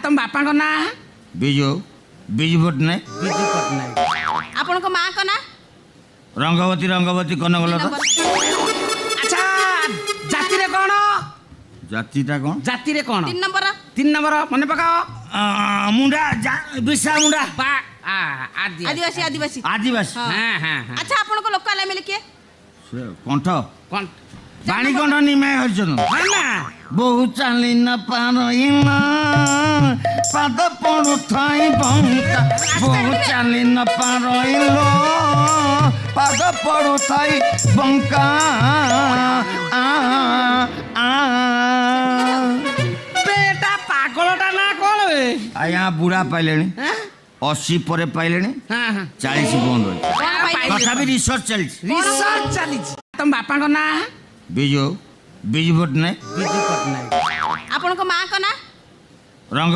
तुम बापा को ना बिजू बिजू पट्टनायक बिजू पट्टनायक आपण को मां को ना रंगवती रंगवती कनकलता अच्छा जाति रे कौन जातिटा कौन जाति रे कौन 3 नंबर मन पकाओ मुंडा बिसा मुंडा आदिवासी आदिवासी आदिवासी हाँ हाँ हाँ अच्छा आपण को लोकल एमएलए के कंठ कौन पानी कंठ निमाय हरिचंद्र हाँ ना बहु चाली न पारइला पाद पड़ु थाई बंका बहु चाली न पारइलो पाद पड़ु थाई बंका बेटा पागलटा ना कौन बे आया बुढ़ा पाइले 80 पर पाइले हाँ हाँ 40 बंद हो पाइले? तथापि रिसर्च चली रिसर्च चली तुम बापा को ना बिजू बिजू पट्टनायक बिजू पट्टनायक आपण को मां को ना रंग